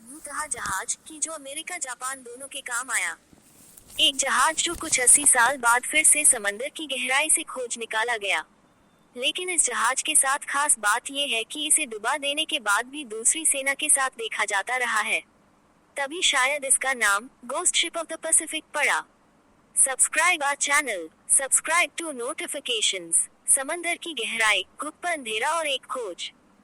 भूतहा जहाज की जो अमेरिका जापान दोनों के काम आया। एक जहाज जो कुछ 80 साल बाद फिर से समंदर की गहराई से खोज निकाला गया। लेकिन इस जहाज के साथ खास बात यह है कि इसे डुबा देने के बाद भी दूसरी सेना के साथ देखा जाता रहा है। तभी शायद इसका नाम ghost ship of the Pacific पड़ा। Subscribe our channel, subscribe to notifications. समंदर की गहराई, गुप्त अंधेरा और एक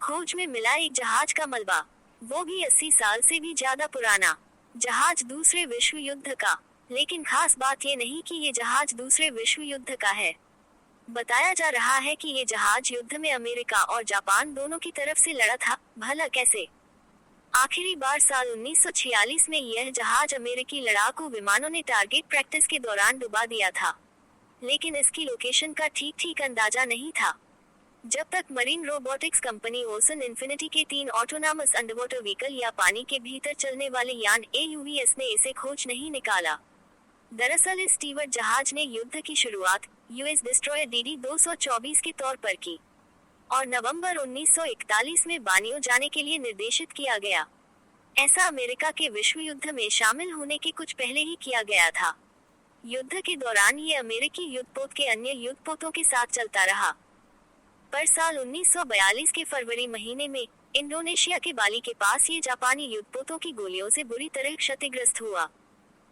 खोज में मिला एक जहाज का मलबा, वो भी 80 साल से भी ज्यादा पुराना। जहाज दूसरे विश्व युद्ध का। लेकिन खास बात ये नहीं कि ये जहाज दूसरे विश्व युद्ध का है। बताया जा रहा है कि ये जहाज युद्ध में अमेरिका और जापान दोनों की तरफ से लड़ा था। भला कैसे? आखिरी बार साल 1946 में यह जहाज अमेरिकी लड़ाकू विमानों ने टारगेट प्रैक्टिस के दौरान डुबा दिया था। लेकिन इसकी लोकेशन का ठीक अंदाजा नहीं था। जब तक marine robotics company ocean infinity के 3 ऑटोनॉमस अंडरवाटर व्हीकल या पानी के भीतर चलने वाले यान AUVs ने इसे खोज नहीं निकाला। दरअसल इस स्टीवर्ट जहाज ने युद्ध की शुरुआत US डिस्ट्रॉयर DD-224 के तौर पर की और नवंबर 1941 में बानियो जाने के लिए निर्देशित किया गया। ऐसा अमेरिका के विश्व युद्ध में शामिल होने के कुछ पहले ही किया गया था। युद्ध के दौरान ये अमेरिकी युद्धपोत के अन्य युद्धपोतों के साथ चलता रहा। पर साल 1942 के फरवरी महीने में इंडोनेशिया के बाली के पास ये जापानी युद्धपोतों की गोलियों से बुरी तरह क्षतिग्रस्त हुआ।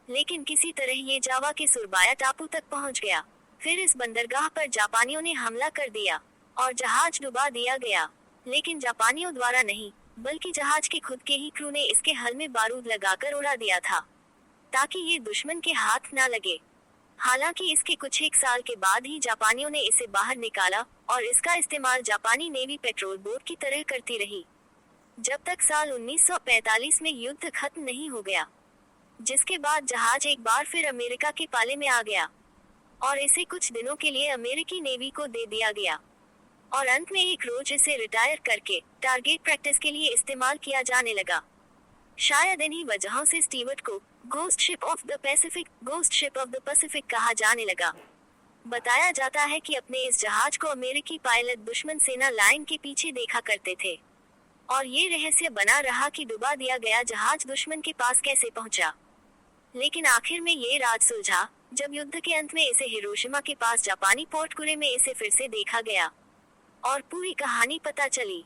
लेकिन किसी तरह ये जावा के सुरबाया टापू तक पहुंच गया। फिर इस बंदरगाह पर जापानियों ने हमला कर दिया और जहाज डुबा दिया गया। लेकिन जापानियों द्वारा नहीं, बल्कि जहाज के खुद के ही क्रू ने इसके हल में बारूद लगाकर उड़ा दिया था, ताकि ये दुश्मन के हाथ ना लगे। हालांकि इसके कुछ एक साल के बाद ही जापानियों ने इसे बाहर निकाला और इसका इस्तेमाल जापानी नेवी पेट्रोल बोट की तरह करती रही, जब तक साल 1945 में युद्ध खत्म नहीं हो गया, जिसके बाद जहाज एक बार फिर अमेरिका के पाले में आ गया और इसे कुछ दिनों के लिए अमेरिकी नेवी को दे दिया गया और अंत में एक रोज इसे रिटायर करके टारगेट प्रैक्टिस के लिए इस्तेमाल किया जाने लगा। शायद इन्हीं वजहों से स्टीवर्ट को ghost ship of the Pacific कहा जाने लगा। बताया जाता है कि अपने इस जहाज को अमेरिकी पायलट दुश्मन सेना लाइन के पीछे देखा करते थे और ये रहस्य बना रहा कि डुबा दिया गया जहाज दुश्मन के पास कैसे पहुंचा। लेकिन आखिर में ये राज सुलझा जब युद्ध के अंत में इसे हिरोशिमा के पास जापानी पोर्ट कुरे में इसे फिर से देखा गया और पूरी कहानी पता चली।